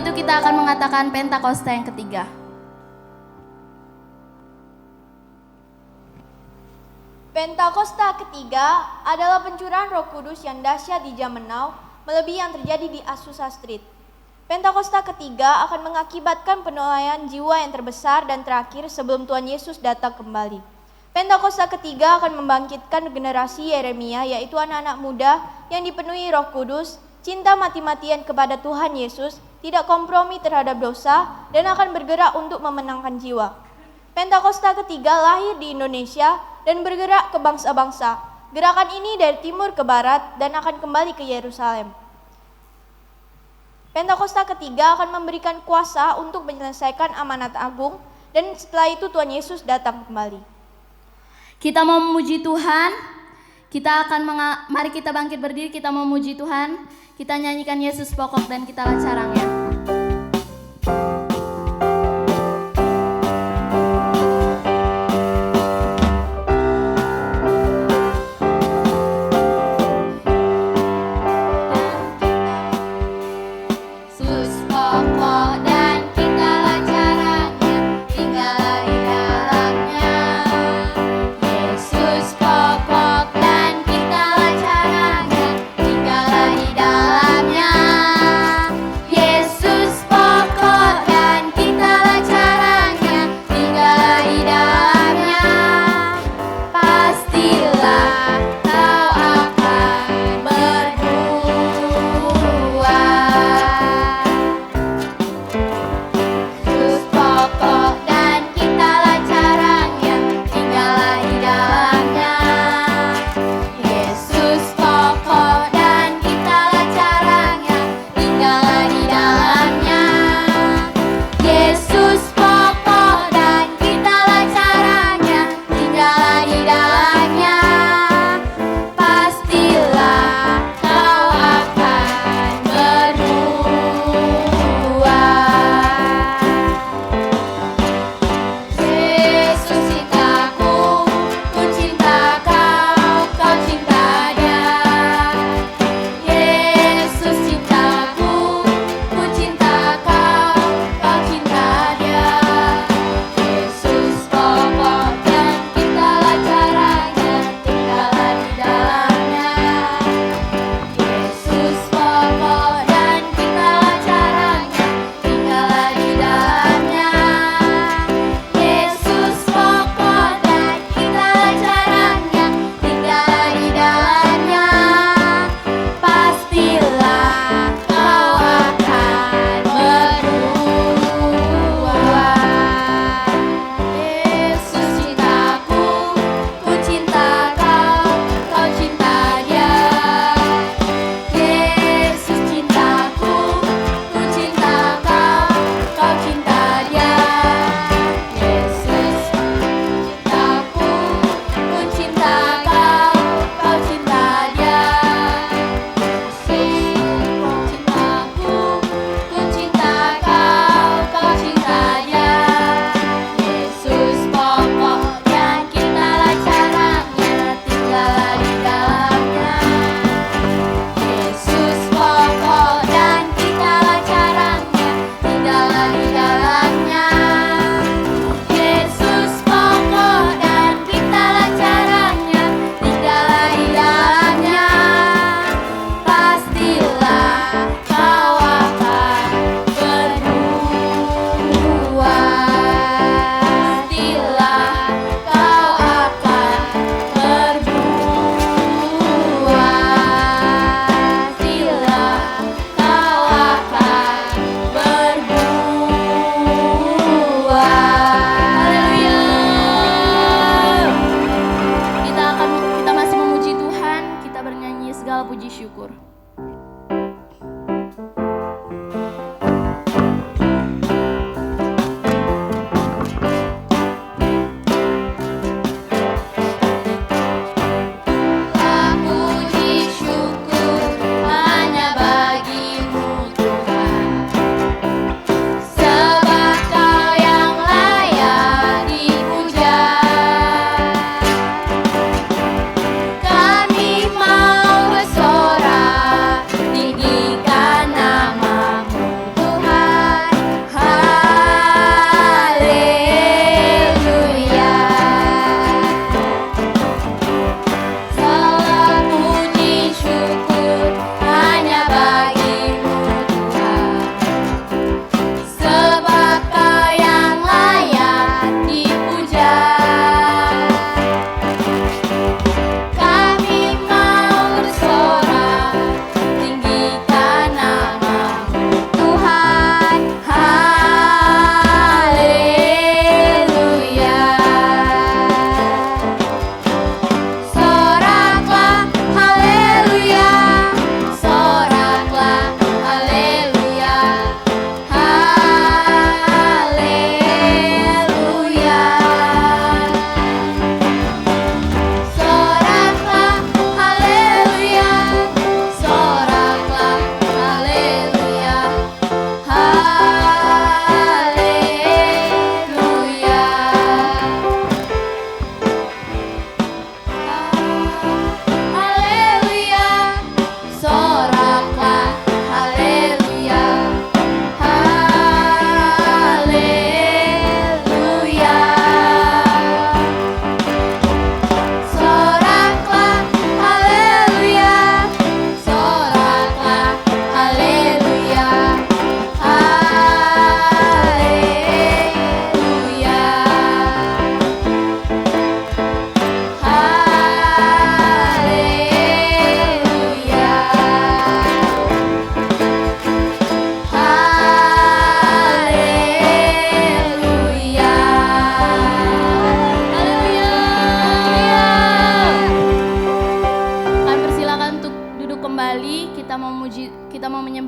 itu kita akan mengatakan Pentakosta yang ketiga. Pentakosta ketiga adalah pencurahan Roh Kudus yang dahsyat di zaman now, melebihi yang terjadi di Azusa Street. Pentakosta ketiga akan mengakibatkan penilaian jiwa yang terbesar dan terakhir sebelum Tuhan Yesus datang kembali. Pentakosta ketiga akan membangkitkan generasi Yeremia, yaitu anak-anak muda yang dipenuhi Roh Kudus, cinta mati-matian kepada Tuhan Yesus, tidak kompromi terhadap dosa, dan akan bergerak untuk memenangkan jiwa. Pentakosta ketiga lahir di Indonesia dan bergerak ke bangsa-bangsa. Gerakan ini dari timur ke barat dan akan kembali ke Yerusalem. Pentakosta ketiga akan memberikan kuasa untuk menyelesaikan amanat agung, dan setelah itu Tuhan Yesus datang kembali. Kita mau memuji Tuhan. Mari kita bangkit berdiri, kita mau memuji Tuhan. Kita nyanyikan Yesus pokok dan kitalah caranya.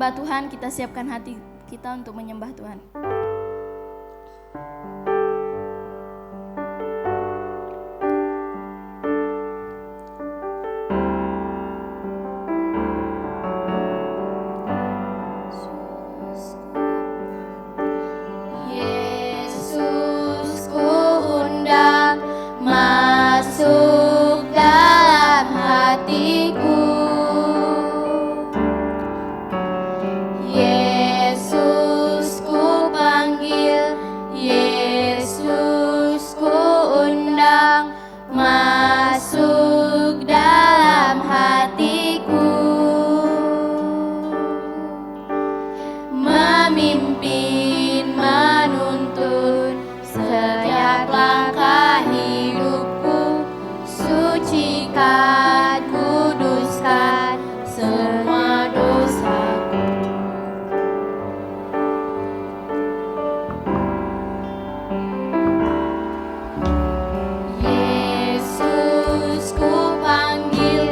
menyembah Tuhan, kita siapkan hati kita untuk menyembah Tuhan. Yesus ku undang masuk dalam hatiku. Yesus ku panggil, Yesus ku undang masuk dalam hatiku. Memimpin, menuntun setiap langkah hidupku. Sucikan, kuduskan semua dosaku. Yesus ku panggil,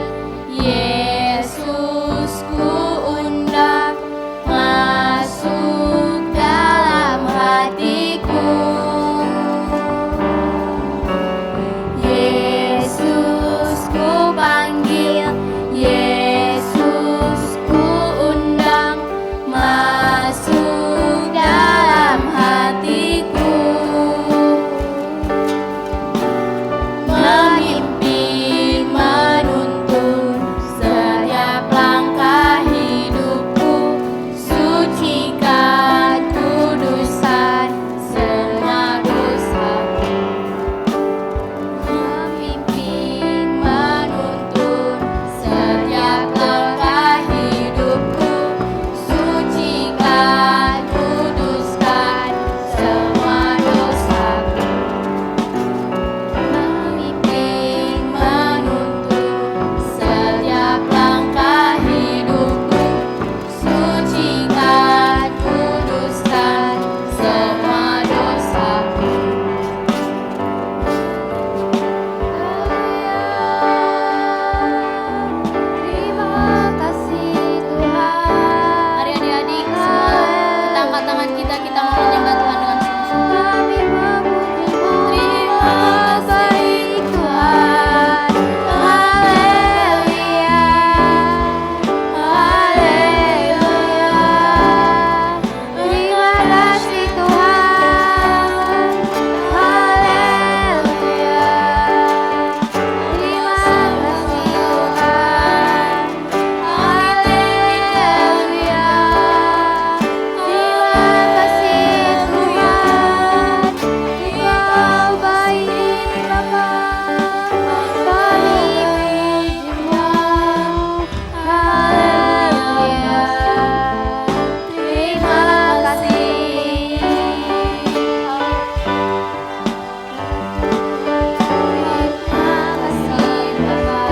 Yesus ku undang masuk dalam hatiku. Yesus ku panggil, Yesus ku undang masuk dalam hatiku. Memimpin, menuntun setiap langkah hidupku. Sucikan, kuduskan semua dosaku. Memimpin, menuntun setiap langkah hidupku. Sucikan, kuduskan semua dosaku. Memimpin, menuntun setiap langkah hidupku. Sucikan, kuduskan semua dosaku. Terima kasih Tuhan. Mari adik-adik semua kita angkat tangan kita mau menyembah Tuhan dengan sungguh-sungguh. Terima kasih Tuhan. Haleluya, haleluya. Terima kasih Tuhan. Haleluya. Terima kasih Tuhan. Haleluya. Terima kasih Tuhan. Engkau baik Bapa, kami pujimu. Haleluya. Terima kasih. Terima kasih Bapa.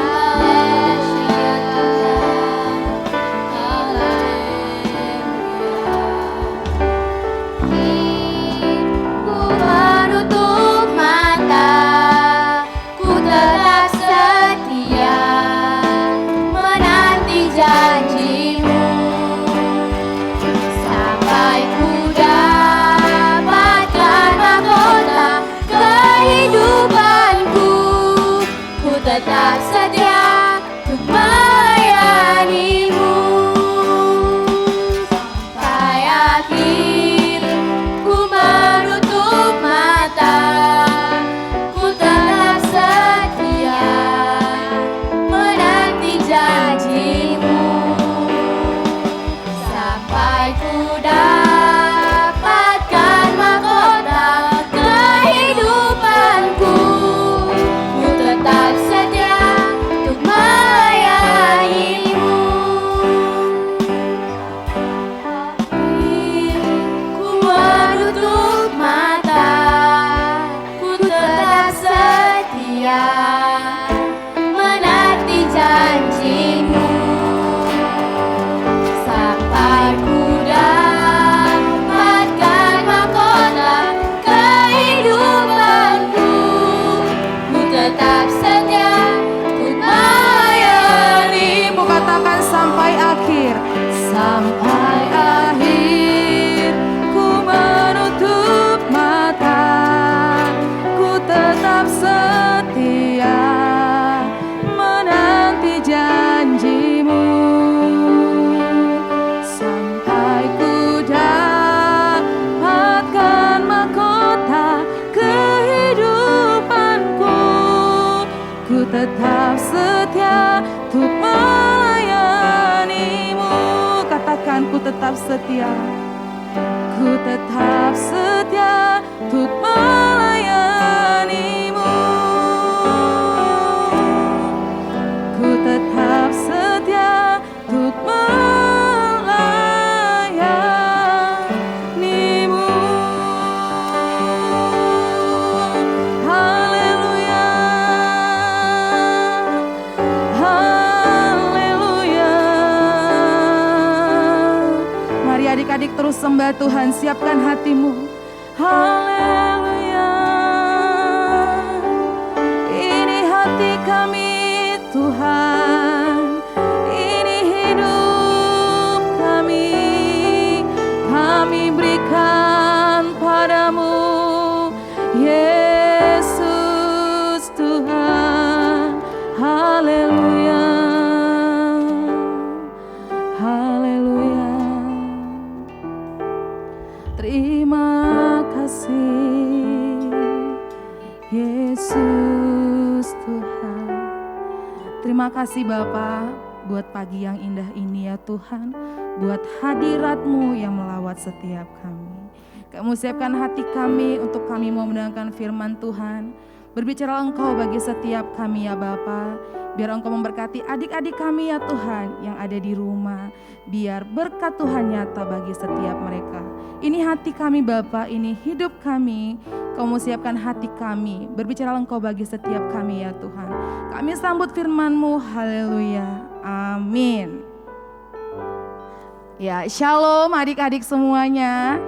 Haleluya. Ku menutup mata, ku tetap setia menanti janjimu sampai ku dapatkan mahkota kehidupanku. Ku tetap setia untuk melayanimu sampai akhir. Ku menutup mata, ku tetap setia menanti janjimu sampai ku dapatkan mahkota kehidupanku. Ku tetap setia untuk melayanimu. Ku menutup mata, ku tetap setia menanti janjimu sampai ku dapatkan mahkota kehidupanku. Ku tetap setia untuk melayanimu. Katakan sampai akhir. tetap setia menanti janjimu, sampai ku dapatkan mahkota kehidupanku. Ku tetap setia untuk melayanimu. Katakan, ku tetap setia. Ku tetap setia untuk melayanimu. Ku tetap setia untuk melayanimu. Haleluya, haleluya. Mari adik-adik terus sembah Tuhan, siapkan hatimu. Haleluya. Ini hati kami Tuhan, ini hidup kami berikan padamu, Yesus Tuhan. Haleluya, haleluya. Terima kasih, Yesus Tuhan. Terima kasih Bapa buat pagi yang indah ini ya Tuhan, buat hadirat-Mu yang melawat setiap kami. Kamu siapkan hati kami untuk kami mau mendengarkan firman Tuhan. Berbicara Engkau bagi setiap kami ya Bapa. Biar Engkau memberkati adik-adik kami ya Tuhan yang ada di rumah. Biar berkat Tuhan nyata bagi setiap mereka. Ini hati kami Bapa, ini hidup kami. Kamu siapkan hati kami. Berbicara Engkau bagi setiap kami ya Tuhan. Kami sambut firman-Mu. Haleluya. Amin. Ya, shalom adik-adik semuanya.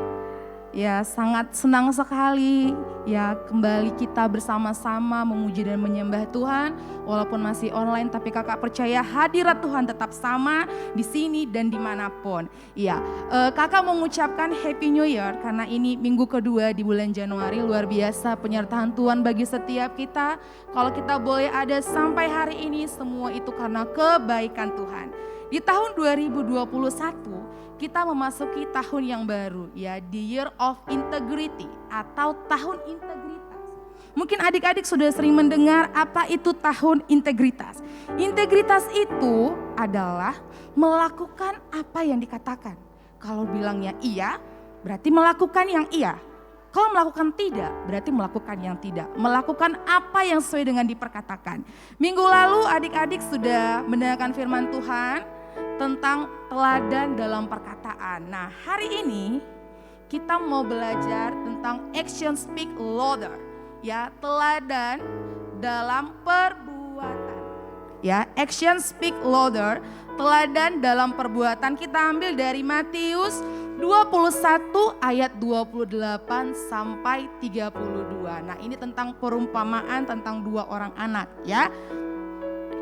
Ya, sangat senang sekali ya kembali kita bersama-sama memuji dan menyembah Tuhan. Walaupun masih online, tapi kakak percaya hadirat Tuhan tetap sama di sini dan dimanapun. Ya, kakak mengucapkan Happy New Year karena ini minggu kedua di bulan Januari. Luar biasa penyertaan Tuhan bagi setiap kita. Kalau kita boleh ada sampai hari ini, semua itu karena kebaikan Tuhan. Di tahun 2021 kita memasuki tahun yang baru ya, the year of integrity atau tahun integritas. Mungkin adik-adik sudah sering mendengar apa itu tahun integritas. Integritas itu adalah melakukan apa yang dikatakan. Kalau bilangnya iya, berarti melakukan yang iya. Kalau melakukan tidak, berarti melakukan yang tidak. Melakukan apa yang sesuai dengan diperkatakan. Minggu lalu adik-adik sudah mendengarkan firman Tuhan tentang teladan dalam perkataan. Nah, hari ini kita mau belajar tentang action speak louder. Ya, teladan dalam perbuatan. Ya, action speak louder, teladan dalam perbuatan. Kita ambil dari Matius 21 ayat 28 sampai 32. Nah, ini tentang perumpamaan tentang dua orang anak ya.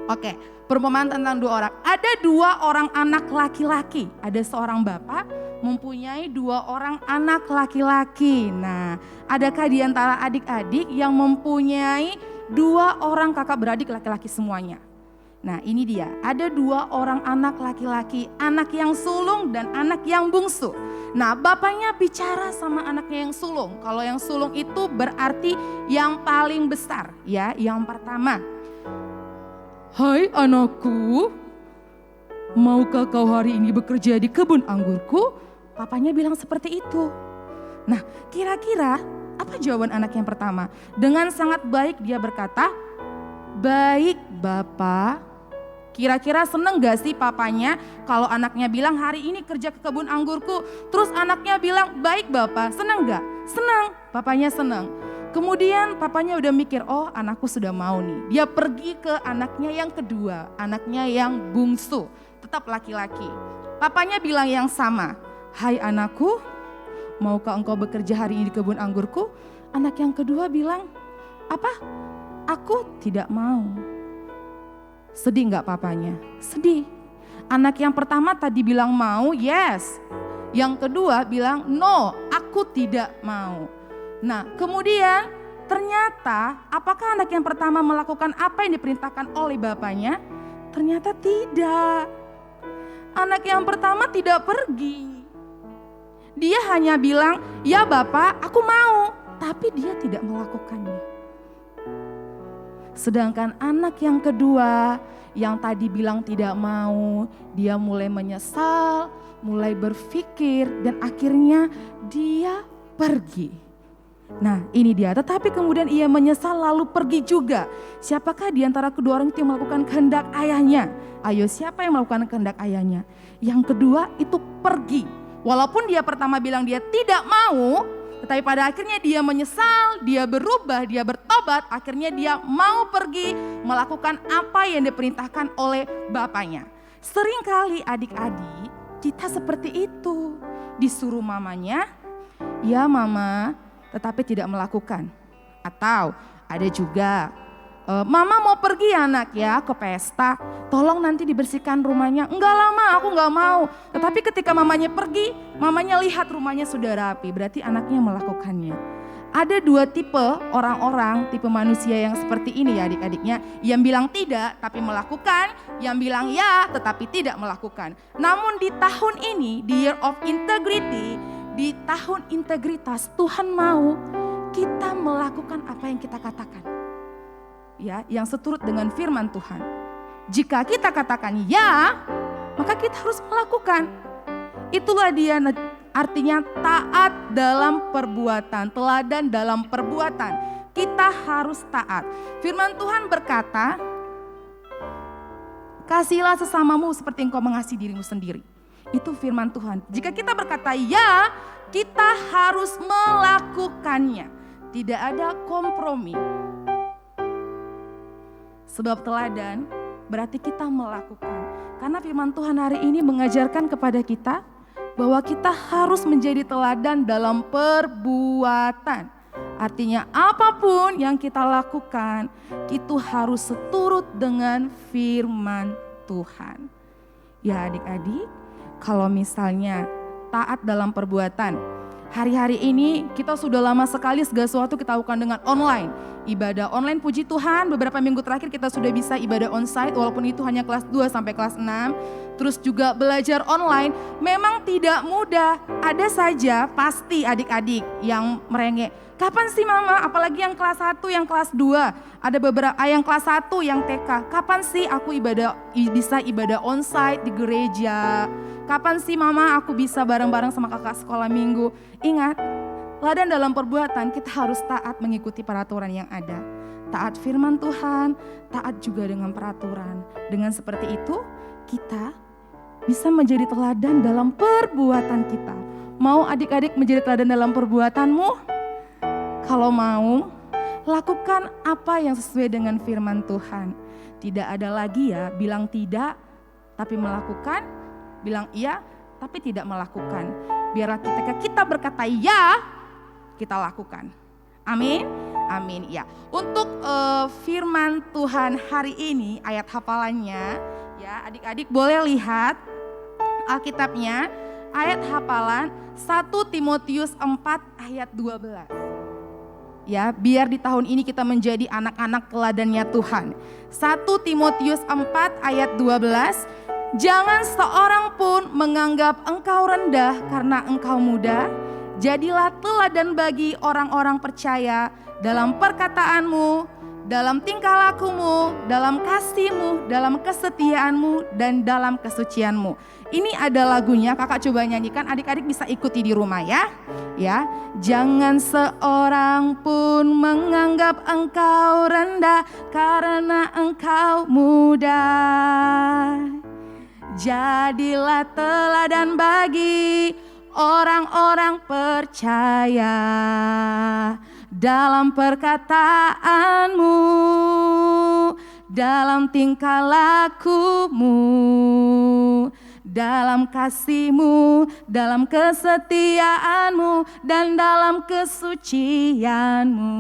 Oke, perumpamaan tentang dua orang. Ada dua orang anak laki-laki. Ada seorang bapak mempunyai dua orang anak laki-laki. Nah, adakah di antara adik-adik yang mempunyai dua orang kakak beradik laki-laki semuanya? Nah, ini dia. Ada dua orang anak laki-laki, anak yang sulung dan anak yang bungsu. Nah, bapaknya bicara sama anaknya yang sulung. Kalau yang sulung itu berarti yang paling besar, ya, yang pertama. Hai anakku, maukah kau hari ini bekerja di kebun anggurku? Papanya bilang seperti itu. Nah, kira-kira apa jawaban anak yang pertama? Dengan sangat baik dia berkata, baik Bapak. Kira-kira seneng gak sih papanya kalau anaknya bilang hari ini kerja ke kebun anggurku? Terus anaknya bilang baik Bapak, seneng gak? Seneng, papanya seneng. Kemudian papanya udah mikir, oh anakku sudah mau nih. Dia pergi ke anaknya yang kedua, anaknya yang bungsu, tetap laki-laki. Papanya bilang yang sama, hai anakku, maukah engkau bekerja hari ini di kebun anggurku? Anak yang kedua bilang, apa? Aku tidak mau. Sedih gak papanya? Sedih. Anak yang pertama tadi bilang mau, yes. Yang kedua bilang, no, aku tidak mau. Nah, kemudian ternyata apakah anak yang pertama melakukan apa yang diperintahkan oleh bapaknya? Ternyata tidak. Anak yang pertama tidak pergi. Dia hanya bilang, ya Bapak, aku mau. Tapi dia tidak melakukannya. Sedangkan anak yang kedua, yang tadi bilang tidak mau, dia mulai menyesal, mulai berpikir, dan akhirnya dia pergi. Nah ini dia, tetapi kemudian ia menyesal lalu pergi juga. Siapakah di antara kedua orang itu yang melakukan kehendak ayahnya? Ayo, siapa yang melakukan kehendak ayahnya? Yang kedua itu pergi. Walaupun dia pertama bilang dia tidak mau, tetapi pada akhirnya dia menyesal, dia berubah, dia bertobat, akhirnya dia mau pergi melakukan apa yang diperintahkan oleh bapaknya. Seringkali adik-adik kita seperti itu, disuruh mamanya, ya mama, tetapi tidak melakukan. Atau ada juga, mama mau pergi anak ya ke pesta, tolong nanti dibersihkan rumahnya. Enggak lama, aku enggak mau. Tetapi ketika mamanya pergi, mamanya lihat rumahnya sudah rapi, berarti anaknya melakukannya. Ada dua tipe orang-orang, tipe manusia yang seperti ini ya adik-adiknya. Yang bilang tidak tapi melakukan, yang bilang ya tetapi tidak melakukan. Namun di tahun ini, di Year of Integrity, di tahun integritas, Tuhan mau kita melakukan apa yang kita katakan. Ya, yang seturut dengan firman Tuhan. Jika kita katakan ya, maka kita harus melakukan. Itulah dia artinya taat dalam perbuatan, teladan dalam perbuatan. Kita harus taat. Firman Tuhan berkata, kasihilah sesamamu seperti engkau mengasihi dirimu sendiri. Itu firman Tuhan. Jika kita berkata ya, kita harus melakukannya. Tidak ada kompromi. Sebab teladan berarti kita melakukan. Karena firman Tuhan hari ini mengajarkan kepada kita bahwa kita harus menjadi teladan dalam perbuatan. Artinya apapun yang kita lakukan itu harus seturut dengan firman Tuhan. Ya adik-adik, kalau misalnya taat dalam perbuatan, hari-hari ini kita sudah lama sekali segala sesuatu kita lakukan dengan online. Ibadah online, puji Tuhan, beberapa minggu terakhir kita sudah bisa ibadah onsite walaupun itu hanya kelas 2 sampai kelas 6. Terus juga belajar online memang tidak mudah. Ada saja pasti adik-adik yang merengek. Kapan sih mama? Apalagi yang kelas 1, yang kelas 2. Ada beberapa yang kelas 1, yang TK. Kapan sih aku bisa ibadah onsite di gereja? Kapan sih mama aku bisa bareng-bareng sama kakak sekolah minggu? Ingat, teladan dalam perbuatan kita harus taat mengikuti peraturan yang ada. Taat firman Tuhan, taat juga dengan peraturan. Dengan seperti itu, kita bisa menjadi teladan dalam perbuatan kita. Mau adik-adik menjadi teladan dalam perbuatanmu? Kalau mau, lakukan apa yang sesuai dengan firman Tuhan. Tidak ada lagi ya bilang tidak tapi melakukan, bilang iya tapi tidak melakukan. Biarlah ketika kita berkata ya, kita lakukan. Amin. Amin ya. Untuk firman Tuhan hari ini, ayat hafalannya ya, adik-adik boleh lihat Alkitabnya, ayat hafalan 1 Timotius 4 ayat 12. Ya, biar di tahun ini kita menjadi anak-anak teladannya Tuhan. 1 Timotius 4 ayat 12. Jangan seorang pun menganggap engkau rendah karena engkau muda. Jadilah teladan bagi orang-orang percaya dalam perkataanmu, dalam tingkah lakumu, dalam kasihmu, dalam kesetiaanmu, dan dalam kesucianmu. Ini ada lagunya, kakak coba nyanyikan, adik-adik bisa ikuti di rumah ya. Ya, jangan seorang pun menganggap engkau rendah karena engkau muda. Jadilah teladan bagi orang-orang percaya dalam perkataanmu, dalam tingkah lakumu, dalam kasihmu, dalam kesetiaanmu, dan dalam kesucianmu.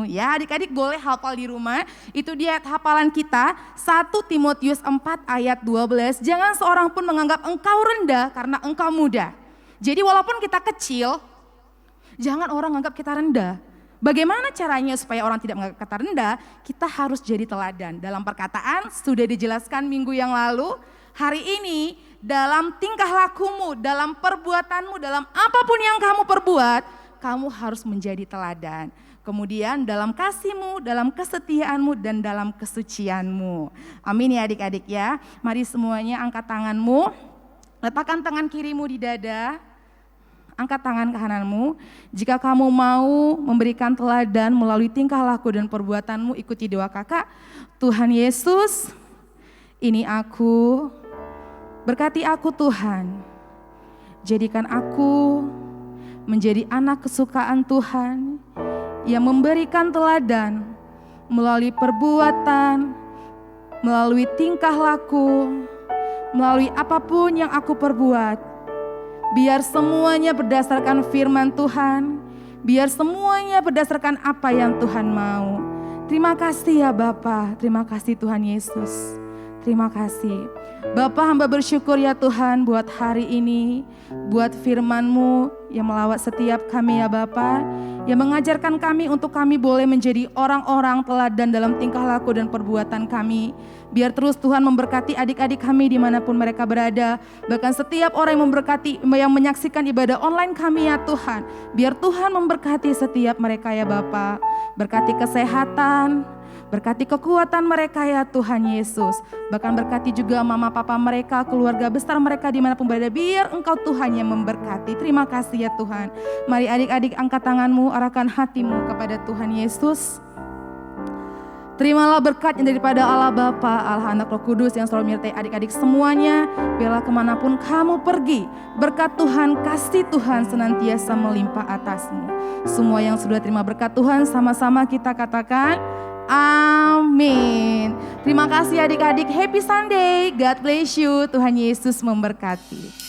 Ya, adik-adik boleh hafal di rumah. Itu dia hafalan kita, 1 Timotius 4 ayat 12. Jangan seorang pun menganggap engkau rendah karena engkau muda. Jadi walaupun kita kecil, jangan orang anggap kita rendah. Bagaimana caranya supaya orang tidak menganggap kata rendah? Kita harus jadi teladan. Dalam perkataan sudah dijelaskan minggu yang lalu, hari ini dalam tingkah lakumu, dalam perbuatanmu, dalam apapun yang kamu perbuat, kamu harus menjadi teladan. Kemudian dalam kasihmu, dalam kesetiaanmu, dan dalam kesucianmu. Amin ya adik-adik ya. Mari semuanya angkat tanganmu, letakkan tangan kirimu di dada. Angkat tangan kananmu, jika kamu mau memberikan teladan melalui tingkah laku dan perbuatanmu, ikuti doa kakak. Tuhan Yesus, ini aku, berkati aku Tuhan, jadikan aku menjadi anak kesukaan Tuhan, yang memberikan teladan melalui perbuatan, melalui tingkah laku, melalui apapun yang aku perbuat. Biar semuanya berdasarkan firman Tuhan, biar semuanya berdasarkan apa yang Tuhan mau. Terima kasih ya Bapa, terima kasih Tuhan Yesus. Terima kasih. Bapa, hamba bersyukur ya Tuhan buat hari ini, buat firman-Mu yang melawat setiap kami ya Bapa, yang mengajarkan kami untuk kami boleh menjadi orang-orang teladan dalam tingkah laku dan perbuatan kami. Biar terus Tuhan memberkati adik-adik kami dimanapun mereka berada. Bahkan setiap orang yang memberkati, yang menyaksikan ibadah online kami ya Tuhan. Biar Tuhan memberkati setiap mereka ya Bapa. Berkati kesehatan, berkati kekuatan mereka ya Tuhan Yesus. Bahkan berkati juga mama papa mereka, keluarga besar mereka dimanapun berada. Biar Engkau Tuhan yang memberkati. Terima kasih ya Tuhan. Mari adik-adik angkat tanganmu, arahkan hatimu kepada Tuhan Yesus. Terimalah berkat yang daripada Allah Bapa, Allah Anak Roh Kudus yang selalu menyertai adik-adik semuanya. Biarlah kemanapun kamu pergi, berkat Tuhan, kasih Tuhan senantiasa melimpah atasmu. Semua yang sudah terima berkat Tuhan, sama-sama kita katakan amin. Terima kasih adik-adik, happy Sunday, God bless you, Tuhan Yesus memberkati.